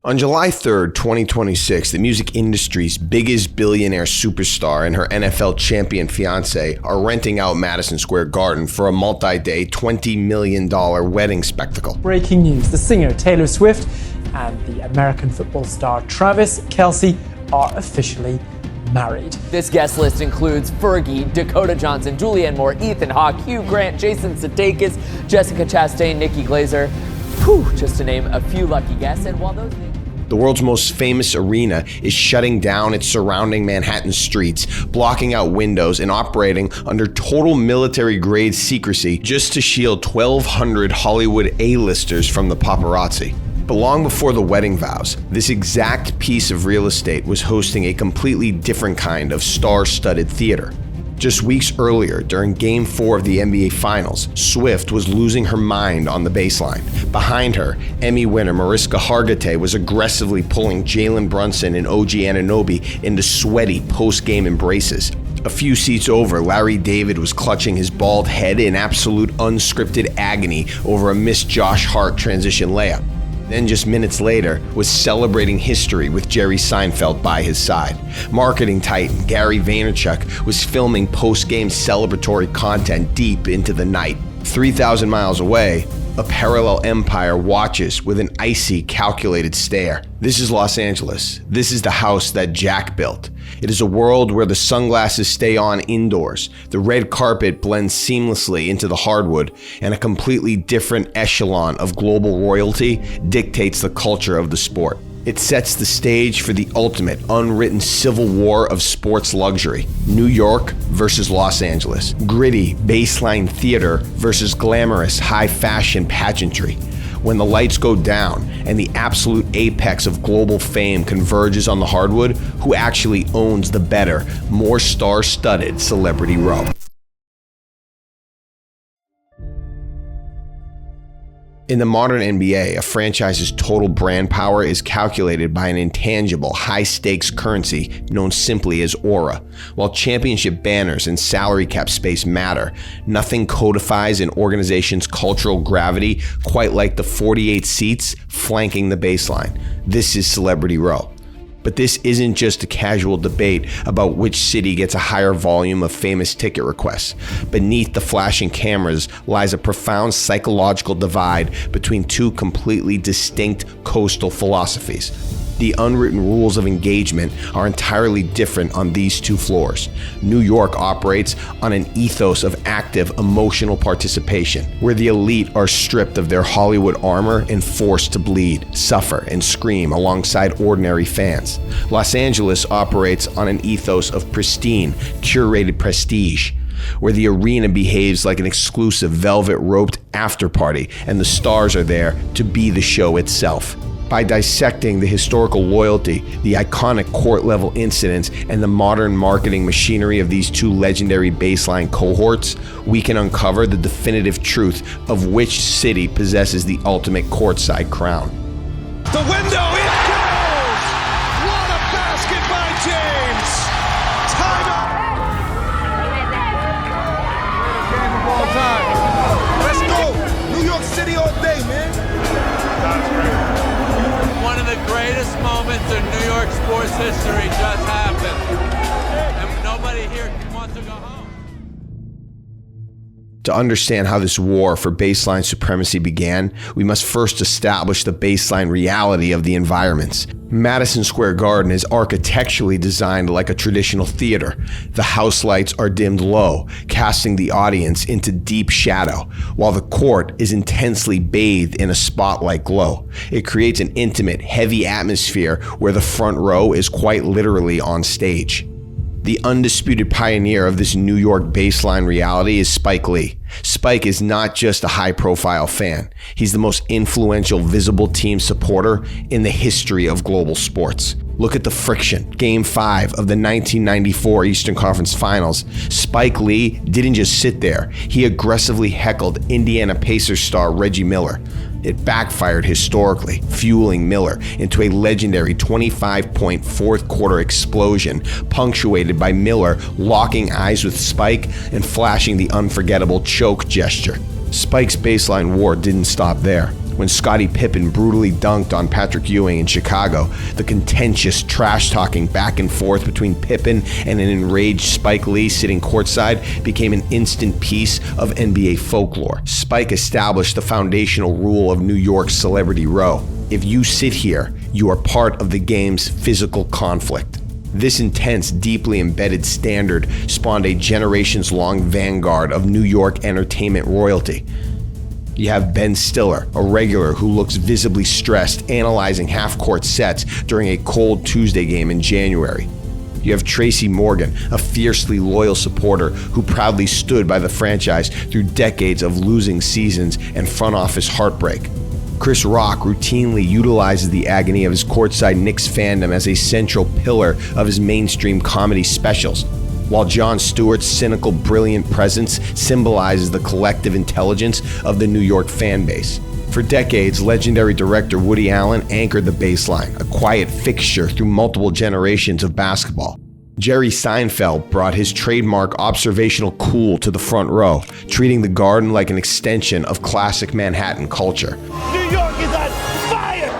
On July 3rd, 2026, the music industry's biggest billionaire superstar and her NFL champion fiance are renting out Madison Square Garden for a multi-day $20 million wedding spectacle. Breaking news, the singer Taylor Swift and the American football star Travis Kelce are officially married. This guest list includes Fergie, Dakota Johnson, Julianne Moore, Ethan Hawke, Hugh Grant, Jason Sudeikis, Jessica Chastain, Nikki Glaser. Whew, just to name a few lucky guests. And while those names... The world's most famous arena is shutting down its surrounding Manhattan streets, blocking out windows and operating under total military-grade secrecy just to shield 1,200 Hollywood A-listers from the paparazzi. But long before the wedding vows, this exact piece of real estate was hosting a completely different kind of star-studded theater. Just weeks earlier, during Game 4 of the NBA Finals, Swift was losing her mind on the baseline. Behind her, Emmy winner Mariska Hargitay was aggressively pulling Jalen Brunson and OG Anunoby into sweaty post-game embraces. A few seats over, Larry David was clutching his bald head in absolute unscripted agony over a missed Josh Hart transition layup. Then just minutes later was celebrating history with Jerry Seinfeld by his side. Marketing titan Gary Vaynerchuk was filming post-game celebratory content deep into the night. 3,000 miles away, a parallel empire watches with an icy, calculated stare. This is Los Angeles. This is the house that Jack built. It is a world where the sunglasses stay on indoors, the red carpet blends seamlessly into the hardwood, and a completely different echelon of global royalty dictates the culture of the sport. It sets the stage for the ultimate unwritten civil war of sports luxury. New York versus Los Angeles. Gritty baseline theater versus glamorous high fashion pageantry. When the lights go down and the absolute apex of global fame converges on the hardwood, who actually owns the better, more star-studded Celebrity Row? In the modern NBA, a franchise's total brand power is calculated by an intangible, high-stakes currency known simply as aura. While championship banners and salary cap space matter, nothing codifies an organization's cultural gravity quite like the 48 seats flanking the baseline. This is Celebrity Row. But this isn't just a casual debate about which city gets a higher volume of famous ticket requests. Beneath the flashing cameras lies a profound psychological divide between two completely distinct coastal philosophies. The unwritten rules of engagement are entirely different on these two floors. New York operates on an ethos of active emotional participation, where the elite are stripped of their Hollywood armor and forced to bleed, suffer, and scream alongside ordinary fans. Los Angeles operates on an ethos of pristine, curated prestige, where the arena behaves like an exclusive velvet-roped after-party and the stars are there to be the show itself. By dissecting the historical loyalty, the iconic court-level incidents, and the modern marketing machinery of these two legendary baseline cohorts, we can uncover the definitive truth of which city possesses the ultimate courtside crown. The window, it goes! What a basket by James! Time out! Let's go! New York City all day, man! That's great. One of the greatest moments in New York sports history just happened. And nobody here wants to go home. To understand how this war for baseline supremacy began, we must first establish the baseline reality of the environments. Madison Square Garden is architecturally designed like a traditional theater. The house lights are dimmed low, casting the audience into deep shadow, while the court is intensely bathed in a spotlight glow. It creates an intimate, heavy atmosphere where the front row is quite literally on stage. The undisputed pioneer of this New York baseline reality is Spike Lee. Spike is not just a high-profile fan. He's the most influential visible team supporter in the history of global sports. Look at the friction. Game 5 of the 1994 Eastern Conference Finals. Spike Lee didn't just sit there. He aggressively heckled Indiana Pacers star Reggie Miller. It backfired historically, fueling Miller into a legendary 25-point fourth-quarter explosion, punctuated by Miller locking eyes with Spike and flashing the unforgettable choke gesture. Spike's baseline war didn't stop there. When Scottie Pippen brutally dunked on Patrick Ewing in Chicago, the contentious trash-talking back and forth between Pippen and an enraged Spike Lee sitting courtside became an instant piece of NBA folklore. Spike established the foundational rule of New York's Celebrity Row. If you sit here, you are part of the game's physical conflict. This intense, deeply embedded standard spawned a generations-long vanguard of New York entertainment royalty. You have Ben Stiller, a regular who looks visibly stressed, analyzing half-court sets during a cold Tuesday game in January. You have Tracy Morgan, a fiercely loyal supporter who proudly stood by the franchise through decades of losing seasons and front office heartbreak. Chris Rock routinely utilizes the agony of his courtside Knicks fandom as a central pillar of his mainstream comedy specials, while Jon Stewart's cynical, brilliant presence symbolizes the collective intelligence of the New York fan base. For decades, legendary director Woody Allen anchored the baseline, a quiet fixture through multiple generations of basketball. Jerry Seinfeld brought his trademark observational cool to the front row, treating the Garden like an extension of classic Manhattan culture. New York is on fire!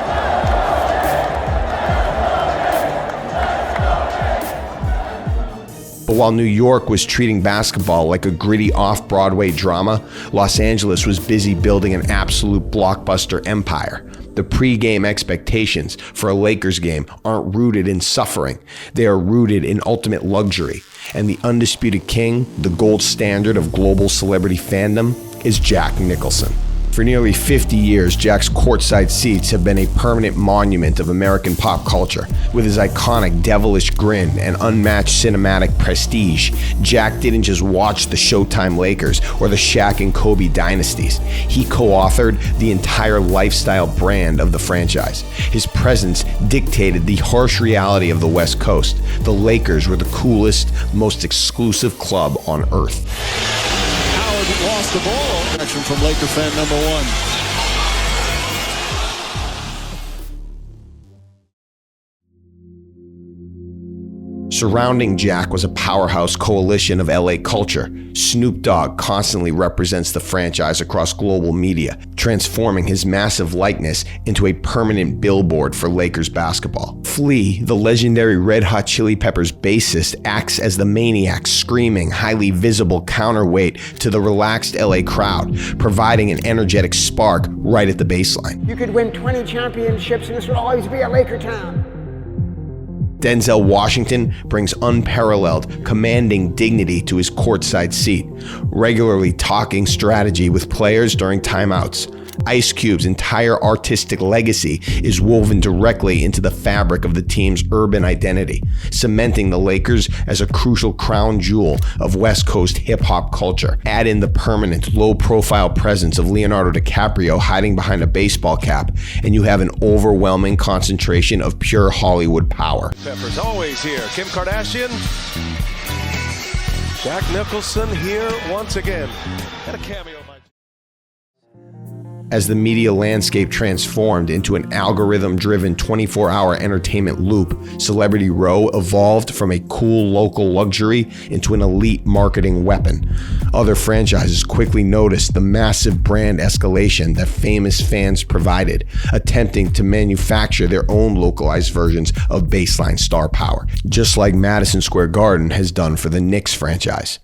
But while New York was treating basketball like a gritty off-Broadway drama, Los Angeles was busy building an absolute blockbuster empire. The pre-game expectations for a Lakers game aren't rooted in suffering. They are rooted in ultimate luxury. And the undisputed king, the gold standard of global celebrity fandom, is Jack Nicholson. For nearly 50 years, Jack's courtside seats have been a permanent monument of American pop culture. With his iconic devilish grin and unmatched cinematic prestige, Jack didn't just watch the Showtime Lakers or the Shaq and Kobe dynasties. He co-authored the entire lifestyle brand of the franchise. His presence dictated the harsh reality of the West Coast. The Lakers were the coolest, most exclusive club on earth. Howard lost the ball. Action from Laker fan number one. Surrounding Jack was a powerhouse coalition of LA culture. Snoop Dogg constantly represents the franchise across global media, transforming his massive likeness into a permanent billboard for Lakers basketball. Flea, the legendary Red Hot Chili Peppers bassist, acts as the maniac, screaming, highly visible counterweight to the relaxed LA crowd, providing an energetic spark right at the baseline. You could win 20 championships and this would always be a Laker town. Denzel Washington brings unparalleled, commanding dignity to his courtside seat, regularly talking strategy with players during timeouts. Ice Cube's entire artistic legacy is woven directly into the fabric of the team's urban identity, cementing the Lakers as a crucial crown jewel of West Coast hip-hop culture. Add in the permanent, low-profile presence of Leonardo DiCaprio hiding behind a baseball cap, and you have an overwhelming concentration of pure Hollywood power. Peppers always here. Kim Kardashian. Jack Nicholson here once again. And a cameo by... As the media landscape transformed into an algorithm-driven 24-hour entertainment loop, Celebrity Row evolved from a cool local luxury into an elite marketing weapon. Other franchises quickly noticed the massive brand escalation that famous fans provided, attempting to manufacture their own localized versions of baseline star power, just like Madison Square Garden has done for the Knicks franchise.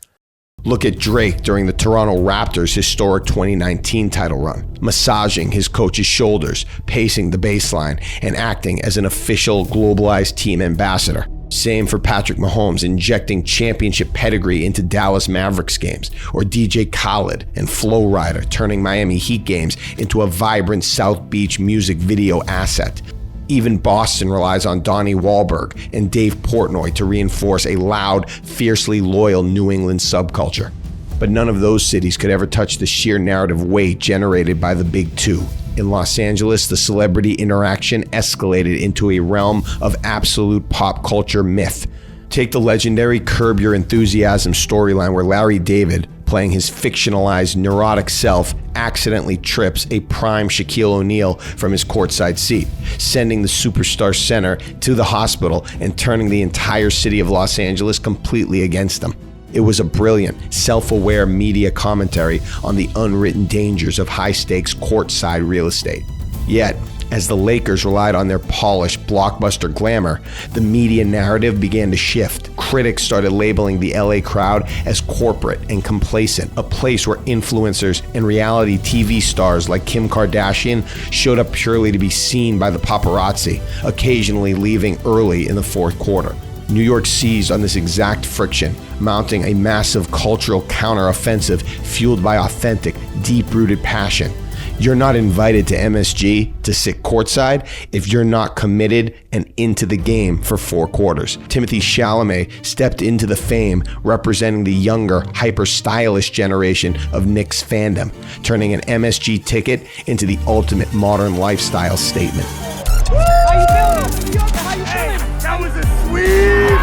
Look at Drake during the Toronto Raptors' historic 2019 title run, massaging his coach's shoulders, pacing the baseline, and acting as an official globalized team ambassador. Same for Patrick Mahomes injecting championship pedigree into Dallas Mavericks games, or DJ Khaled and Flow Rider turning Miami Heat games into a vibrant South Beach music video asset. Even Boston relies on Donnie Wahlberg and Dave Portnoy to reinforce a loud, fiercely loyal New England subculture. But none of those cities could ever touch the sheer narrative weight generated by the Big Two. In Los Angeles, the celebrity interaction escalated into a realm of absolute pop culture myth. Take the legendary Curb Your Enthusiasm storyline where Larry David, playing his fictionalized neurotic self, accidentally trips a prime Shaquille O'Neal from his courtside seat, sending the superstar center to the hospital and turning the entire city of Los Angeles completely against him. It was a brilliant, self-aware media commentary on the unwritten dangers of high-stakes courtside real estate. Yet, as the Lakers relied on their polished, blockbuster glamour, the media narrative began to shift. Critics started labeling the LA crowd as corporate and complacent, a place where influencers and reality TV stars like Kim Kardashian showed up purely to be seen by the paparazzi, occasionally leaving early in the fourth quarter. New York seized on this exact friction, mounting a massive cultural counteroffensive fueled by authentic, deep-rooted passion. You're not invited to MSG to sit courtside if you're not committed and into the game for 4 quarters. Timothée Chalamet stepped into the fame representing the younger, hyper-stylish generation of Knicks fandom, turning an MSG ticket into the ultimate modern lifestyle statement. How you feeling? How you feeling? That was a sweep!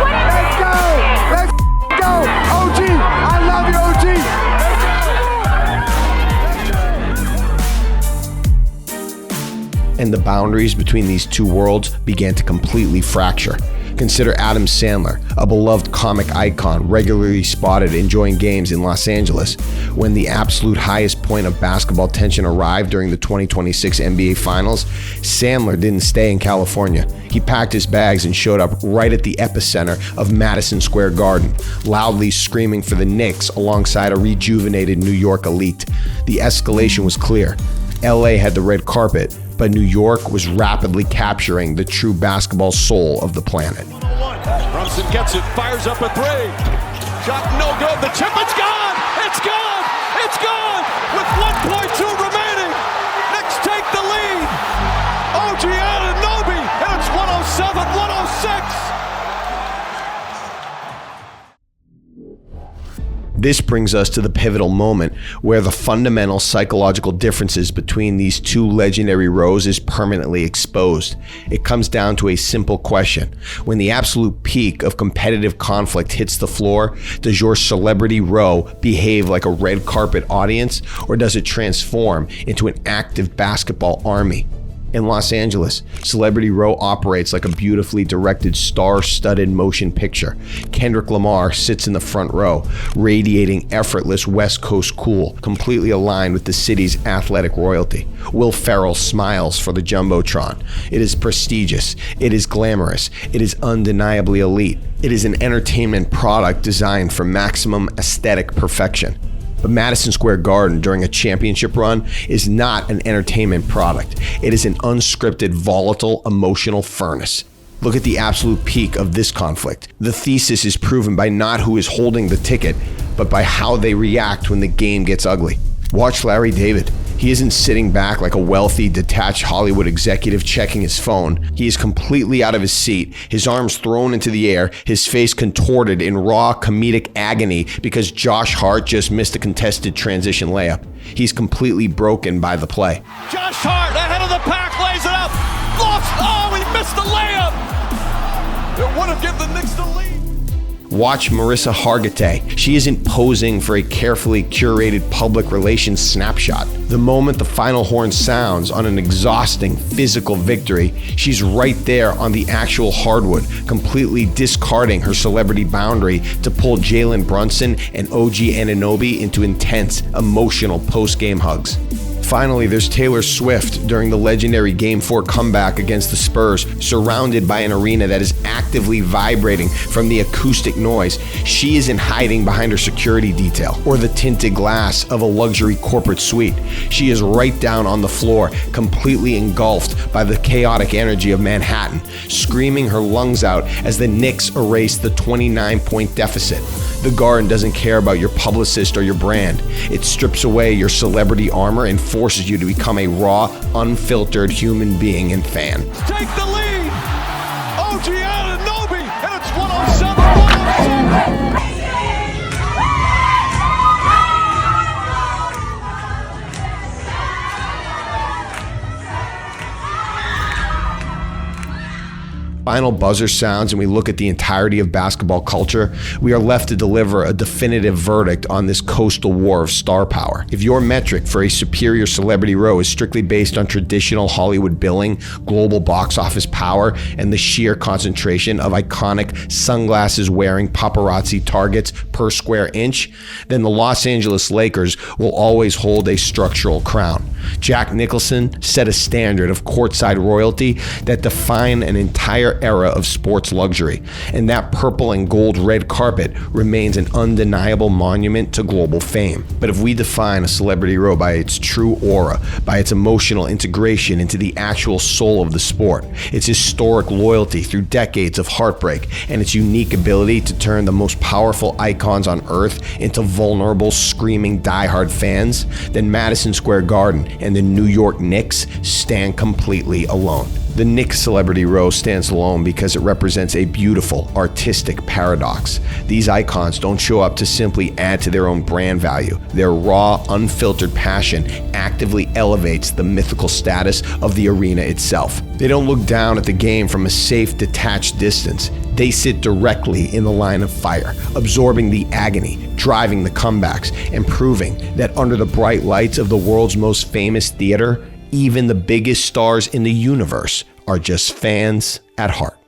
Let's go! Let's go! OG! I love you, OG! And the boundaries between these two worlds began to completely fracture. Consider Adam Sandler, a beloved comic icon regularly spotted enjoying games in Los Angeles. When the absolute highest point of basketball tension arrived during the 2026 NBA Finals, Sandler didn't stay in California. He packed his bags and showed up right at the epicenter of Madison Square Garden, loudly screaming for the Knicks alongside a rejuvenated New York elite. The escalation was clear. LA had the red carpet, but New York was rapidly capturing the true basketball soul of the planet. Brunson gets it, fires up a 3. Shot no good, the chip, it's gone! It's gone! It's gone! With 1.2 remaining, Knicks take the lead! OG Anunoby, and it's 107-106! This brings us to the pivotal moment where the fundamental psychological differences between these two legendary rows is permanently exposed. It comes down to a simple question. When the absolute peak of competitive conflict hits the floor, does your celebrity row behave like a red carpet audience, or does it transform into an active basketball army? In Los Angeles, Celebrity Row operates like a beautifully directed, star-studded motion picture. Kendrick Lamar sits in the front row, radiating effortless West Coast cool, completely aligned with the city's athletic royalty. Will Ferrell smiles for the Jumbotron. It is prestigious. It is glamorous. It is undeniably elite. It is an entertainment product designed for maximum aesthetic perfection. But Madison Square Garden during a championship run is not an entertainment product. It is an unscripted, volatile, emotional furnace. Look at the absolute peak of this conflict. The thesis is proven by not who is holding the ticket, but by how they react when the game gets ugly. Watch Larry David. He isn't sitting back like a wealthy, detached Hollywood executive checking his phone. He is completely out of his seat, his arms thrown into the air, his face contorted in raw comedic agony because Josh Hart just missed a contested transition layup. He's completely broken by the play. Josh Hart ahead of the pack, lays it up. Lost, oh, he missed the layup. It would have given the Knicks the lead. Watch Marissa Hargitay. She isn't posing for a carefully curated public relations snapshot. The moment the final horn sounds on an exhausting physical victory, she's right there on the actual hardwood, completely discarding her celebrity boundary to pull Jalen Brunson and OG Anunoby into intense, emotional post-game hugs. Finally, there's Taylor Swift during the legendary Game 4 comeback against the Spurs, surrounded by an arena that is actively vibrating from the acoustic noise. She isn't hiding behind her security detail or the tinted glass of a luxury corporate suite. She is right down on the floor, completely engulfed by the chaotic energy of Manhattan, screaming her lungs out as the Knicks erase the 29-point deficit. The Garden doesn't care about your publicist or your brand. It strips away your celebrity armor and forces you to become a raw, unfiltered human being and fan. Take the lead. OG Anunoby, and it's 107-106. final buzzer sounds and we look at the entirety of basketball culture, we are left to deliver a definitive verdict on this coastal war of star power. If your metric for a superior celebrity row is strictly based on traditional Hollywood billing, global box office power, and the sheer concentration of iconic sunglasses-wearing paparazzi targets per square inch, then the Los Angeles Lakers will always hold a structural crown. Jack Nicholson set a standard of courtside royalty that defined an entire era of sports luxury, and that purple and gold red carpet remains an undeniable monument to global fame. But if we define a celebrity row by its true aura, by its emotional integration into the actual soul of the sport, its historic loyalty through decades of heartbreak, and its unique ability to turn the most powerful icons on earth into vulnerable, screaming diehard fans, then Madison Square Garden and the New York Knicks stand completely alone. The Knicks Celebrity Row stands alone because it represents a beautiful, artistic paradox. These icons don't show up to simply add to their own brand value. Their raw, unfiltered passion actively elevates the mythical status of the arena itself. They don't look down at the game from a safe, detached distance. They sit directly in the line of fire, absorbing the agony, driving the comebacks, and proving that under the bright lights of the world's most famous theater, even the biggest stars in the universe are just fans at heart.